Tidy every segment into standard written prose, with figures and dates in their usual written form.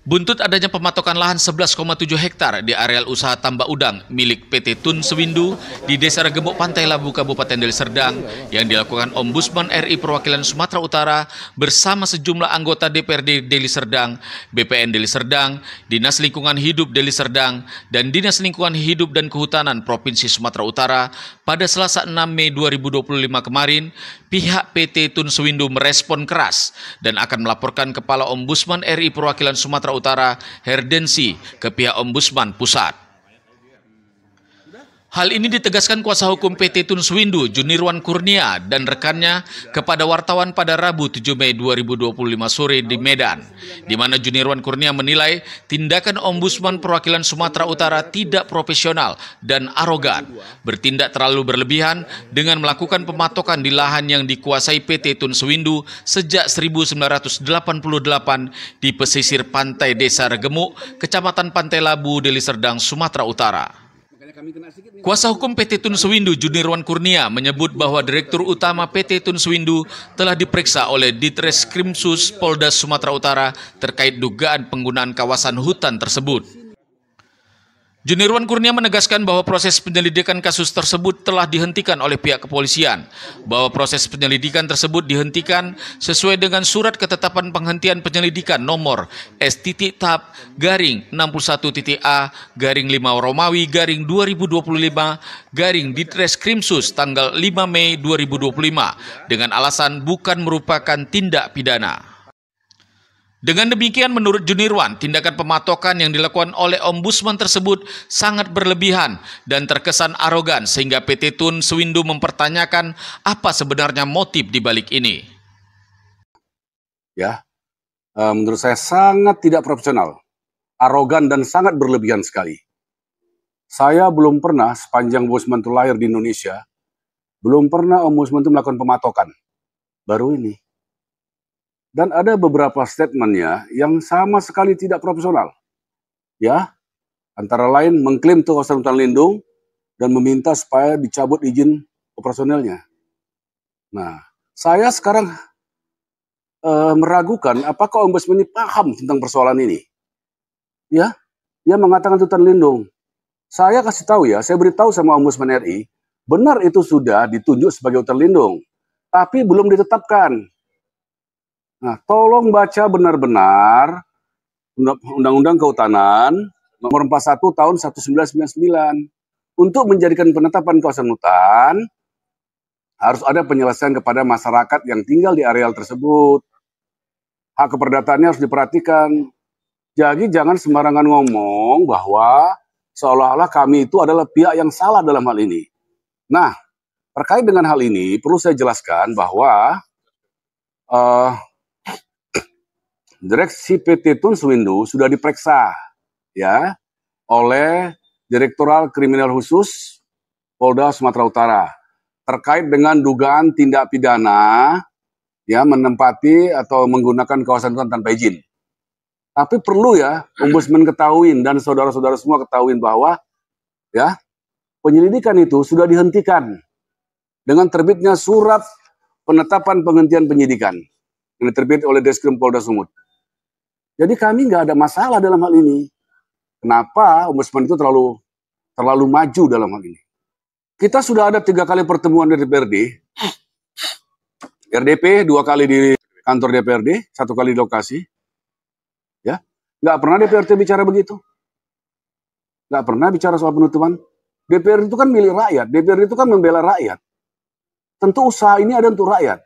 Buntut adanya pematokan lahan 11,7 hektar di areal usaha tambak udang milik PT Tun Sewindu di Desa Regemuk Pantai Labu, Kabupaten Deli Serdang yang dilakukan Ombudsman RI Perwakilan Sumatera Utara bersama sejumlah anggota DPRD Deli Serdang, BPN Deli Serdang, Dinas Lingkungan Hidup Deli Serdang, dan Dinas Lingkungan Hidup dan Kehutanan Provinsi Sumatera Utara pada Selasa 6 Mei 2025 kemarin, pihak PT Tun Sewindu merespon keras dan akan melaporkan Kepala Ombudsman RI Perwakilan Sumatera Utara Herdensi ke pihak Ombudsman Pusat. Hal ini ditegaskan kuasa hukum PT Tun Sewindu Junirwan Kurnia dan rekannya kepada wartawan pada Rabu 7 Mei 2025 sore di Medan, di mana Junirwan Kurnia menilai tindakan Ombudsman Perwakilan Sumatera Utara tidak profesional dan arogan, bertindak terlalu berlebihan dengan melakukan pematokan di lahan yang dikuasai PT Tun Sewindu sejak 1988 di pesisir pantai Desa Regemuk, Kecamatan Pantai Labu, Deli Serdang, Sumatera Utara. Kuasa hukum PT Tun Sewindu Junirwan Kurnia menyebut bahwa Direktur Utama PT Tun Sewindu telah diperiksa oleh Ditreskrimsus Polda Sumatera Utara terkait dugaan penggunaan kawasan hutan tersebut. Junirwan Kurnia menegaskan bahwa proses penyelidikan kasus tersebut telah dihentikan oleh pihak kepolisian, bahwa proses penyelidikan tersebut dihentikan sesuai dengan surat ketetapan penghentian penyelidikan nomor S.Tab-61.A _5 Romawi _2025 Ditreskrimsus tanggal 5 Mei 2025 dengan alasan bukan merupakan tindak pidana. Dengan demikian, menurut Junirwan, tindakan pematokan yang dilakukan oleh Ombudsman tersebut sangat berlebihan dan terkesan arogan sehingga PT Tun Sewindu mempertanyakan apa sebenarnya motif di balik ini. Menurut saya sangat tidak profesional, arogan dan sangat berlebihan sekali. Saya belum pernah sepanjang Ombudsman itu lahir di Indonesia, belum pernah Ombudsman itu melakukan pematokan. Baru ini. Dan ada beberapa statementnya yang sama sekali tidak profesional. Antara lain mengklaim itu kawasan hutan lindung dan meminta supaya dicabut izin operasionalnya. Nah, saya sekarang meragukan apakah Ombudsman ini paham tentang persoalan ini. Dia mengatakan hutan lindung. Saya kasih tahu saya beritahu sama Ombudsman RI, benar itu sudah ditunjuk sebagai hutan lindung, tapi belum ditetapkan. Nah, tolong baca benar-benar Undang-Undang Kehutanan nomor 41 tahun 1999. Untuk menjadikan penetapan kawasan hutan, harus ada penyelesaian kepada masyarakat yang tinggal di areal tersebut. Hak keperdataannya harus diperhatikan. Jadi jangan sembarangan ngomong bahwa seolah-olah kami itu adalah pihak yang salah dalam hal ini. Nah, terkait dengan hal ini, perlu saya jelaskan bahwa Direksi PT Tun Sewindu sudah diperiksa oleh Direktorat Kriminal Khusus Polda Sumatera Utara terkait dengan dugaan tindak pidana menempati atau menggunakan kawasan hutan tanpa izin. Tapi perlu Ombudsman ketahuin dan saudara-saudara semua ketahuin bahwa penyelidikan itu sudah dihentikan dengan terbitnya surat penetapan penghentian penyidikan yang diterbit oleh Deskrim Polda Sumut. Jadi kami nggak ada masalah dalam hal ini. Kenapa Ombudsman itu terlalu maju dalam hal ini? Kita sudah ada 3 kali pertemuan dari DPRD, RDP 2 kali di kantor DPRD, 1 kali di lokasi. Nggak pernah DPRD bicara begitu. Nggak pernah bicara soal penutupan. DPRD itu kan milik rakyat, DPRD itu kan membela rakyat. Tentu usaha ini ada untuk rakyat,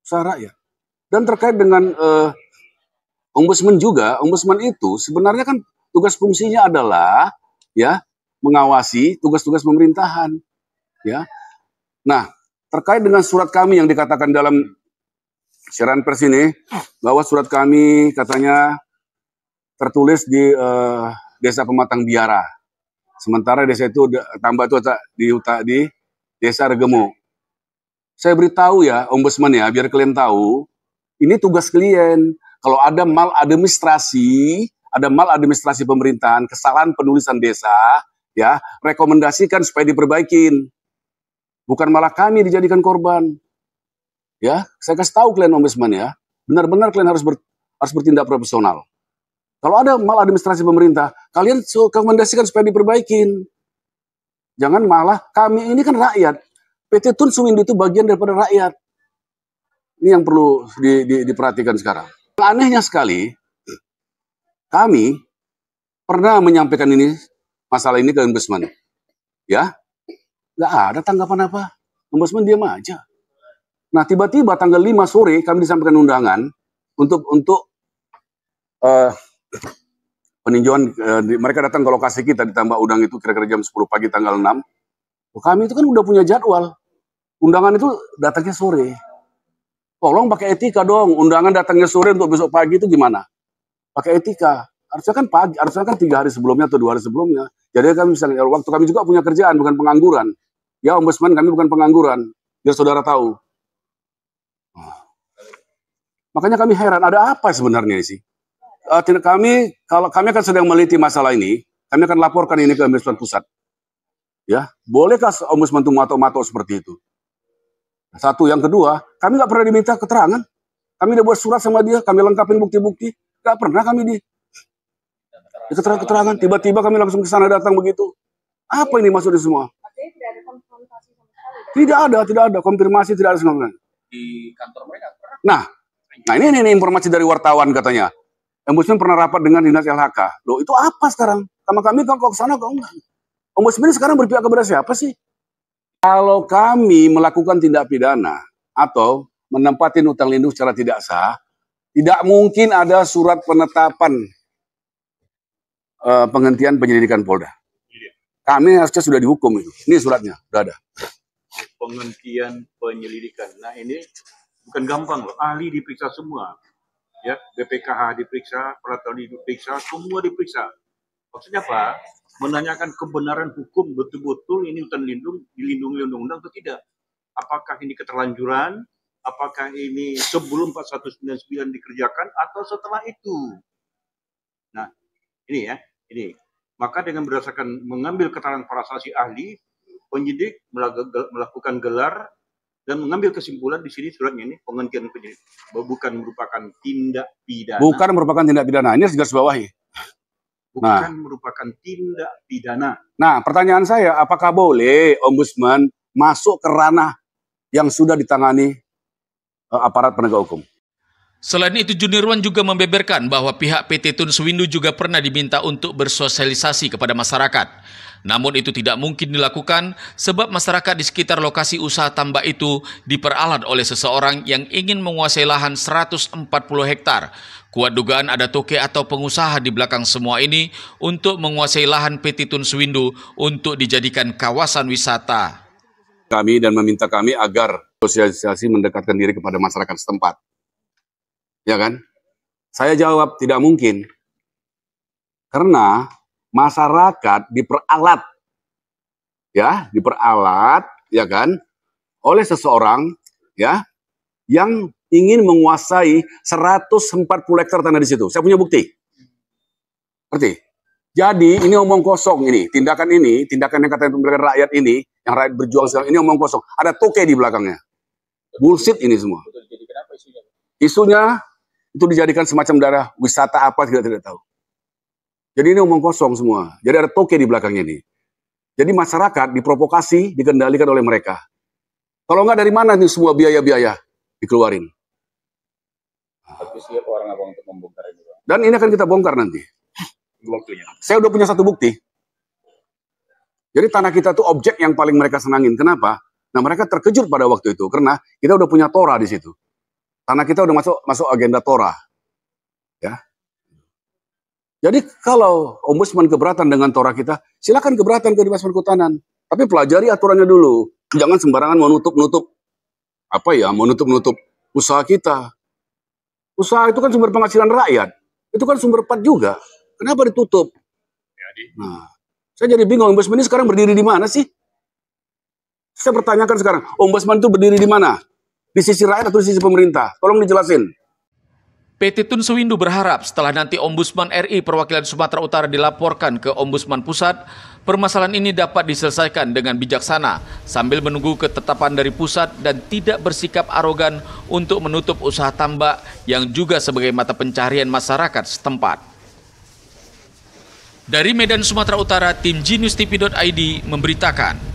usaha rakyat. Dan terkait dengan Ombudsman juga, Ombudsman itu sebenarnya kan tugas fungsinya adalah mengawasi tugas-tugas pemerintahan. Nah, terkait dengan surat kami yang dikatakan dalam siaran pers ini, bahwa surat kami katanya tertulis di Desa Pematang Biara. Sementara desa itu tambah itu di Desa Regemuk. Saya beritahu Ombudsman biar kalian tahu, ini tugas kalian. Kalau ada maladministrasi pemerintahan, kesalahan penulisan desa, rekomendasikan supaya diperbaikin. Bukan malah kami dijadikan korban. Saya kasih tahu kalian Ombudsman benar-benar kalian harus bertindak profesional. Kalau ada maladministrasi pemerintah, kalian rekomendasikan supaya diperbaikin. Jangan malah, kami ini kan rakyat. PT Tun Suwindu itu bagian daripada rakyat. Ini yang perlu diperhatikan sekarang. Anehnya sekali, kami pernah menyampaikan masalah ini ke Ombudsman. Ya, nggak ada tanggapan apa. Ombudsman diam aja. Nah, tiba-tiba tanggal 5 sore kami disampaikan undangan untuk peninjauan, mereka datang ke lokasi kita di Tambak Udang itu kira-kira jam 10 pagi tanggal 6. Kami itu kan udah punya jadwal. Undangan itu datangnya sore. Tolong pakai etika dong. Undangan datangnya sore untuk besok pagi itu gimana? Pakai etika. Harusnya kan pagi, harusnya kan 3 hari sebelumnya atau 2 hari sebelumnya. Jadi kami misalnya waktu kami juga punya kerjaan, bukan pengangguran. Ya Ombudsman, kami bukan pengangguran. Biar saudara tahu. Makanya kami heran, ada apa sebenarnya sih? Kalau kami akan sedang meliti masalah ini, kami akan laporkan ini ke Ombudsman Pusat. Ya, bolehkah Ombudsman itu matok-matok seperti itu? Satu, yang kedua, kami nggak pernah diminta keterangan. Kami udah buat surat sama dia, kami lengkapin bukti-bukti, nggak pernah kami di keterangan. Tiba-tiba kami langsung ke sana datang begitu. Apa ini maksudnya semua? Tidak ada konfrontasi sama sekali. Tidak ada konfirmasi, tidak ada sama. Di kantor mereka pernah. Nah ini informasi dari wartawan katanya. Ombudsman pernah rapat dengan dinas LHK. Loh, itu apa sekarang? Sama kami kok ke sana kok enggak? Ombudsman sekarang berpihak kepada siapa sih? Kalau kami melakukan tindak pidana atau menempati hutang lindung secara tidak sah, tidak mungkin ada surat penetapan penghentian penyelidikan Polda. Kami harusnya sudah dihukum itu. Ini suratnya, sudah ada. Penghentian penyelidikan. Nah ini bukan gampang loh. Ahli diperiksa semua. Ya, BPKH diperiksa, peraturan diperiksa, semua diperiksa. Maksudnya apa? Menanyakan kebenaran hukum betul-betul ini hutan lindung dilindungi undang-undang atau tidak. Apakah ini keterlanjuran? Apakah ini sebelum 4199 dikerjakan atau setelah itu? Nah, ini ya, ini. Maka dengan berdasarkan mengambil keterangan para saksi ahli, penyidik melakukan gelar dan mengambil kesimpulan di sini suratnya ini penghentian penyelidikan bukan merupakan tindak pidana. Bukan merupakan tindak pidana. Ini harus garis bawahi. Bukan merupakan tindak pidana. Nah, pertanyaan saya, apakah boleh Ombudsman masuk ke ranah yang sudah ditangani aparat penegak hukum? Selain itu, Junirwan juga membeberkan bahwa pihak PT Tun Suwindu juga pernah diminta untuk bersosialisasi kepada masyarakat. Namun itu tidak mungkin dilakukan sebab masyarakat di sekitar lokasi usaha tambak itu diperalat oleh seseorang yang ingin menguasai lahan 140 hektar. Kuat dugaan ada toke atau pengusaha di belakang semua ini untuk menguasai lahan PT Tun Suwindu untuk dijadikan kawasan wisata. Kami dan meminta kami agar sosialisasi mendekatkan diri kepada masyarakat setempat. Ya kan? Saya jawab tidak mungkin. Karena masyarakat diperalat. Ya, diperalat, ya kan? Oleh seseorang ya yang ingin menguasai 140 hektar tanah di situ. Saya punya bukti. Ngerti? Jadi ini omong kosong ini, tindakan yang katanya memberikan rakyat ini, yang rakyat berjuang sekarang ini omong kosong. Ada toke di belakangnya. Bullshit ini semua. Jadi kenapa isunya? Isunya itu dijadikan semacam daerah wisata apa kita tidak tahu. Jadi ini omong kosong semua. Jadi ada toke di belakangnya ini. Jadi masyarakat diprovokasi, dikendalikan oleh mereka. Kalau nggak dari mana nih semua biaya-biaya dikeluarin? Tapi siapa orang abang untuk membongkar ini, Bang? Dan ini akan kita bongkar nanti. Waktunya. Saya udah punya satu bukti. Jadi tanah kita tuh objek yang paling mereka senangin. Kenapa? Nah mereka terkejut pada waktu itu karena kita udah punya Tora di situ. Tanah kita udah masuk agenda Tora. Ya. Jadi kalau Ombudsman keberatan dengan Tora kita, silakan keberatan ke Dinas Perhutanan. Tapi pelajari aturannya dulu. Jangan sembarangan mau nutup-nutup usaha kita. Usaha itu kan sumber penghasilan rakyat. Itu kan sumber PAD juga. Kenapa ditutup? Nah, saya jadi bingung. Ombudsman ini sekarang berdiri di mana sih? Saya pertanyakan sekarang. Ombudsman itu berdiri di mana? Di sisi rakyat atau di sisi pemerintah? Tolong dijelasin. PT Tun Suwindu berharap setelah nanti Ombudsman RI perwakilan Sumatera Utara dilaporkan ke Ombudsman Pusat, permasalahan ini dapat diselesaikan dengan bijaksana sambil menunggu ketetapan dari pusat dan tidak bersikap arogan untuk menutup usaha tambak yang juga sebagai mata pencaharian masyarakat setempat. Dari Medan, Sumatera Utara, tim GNews TV.id memberitakan.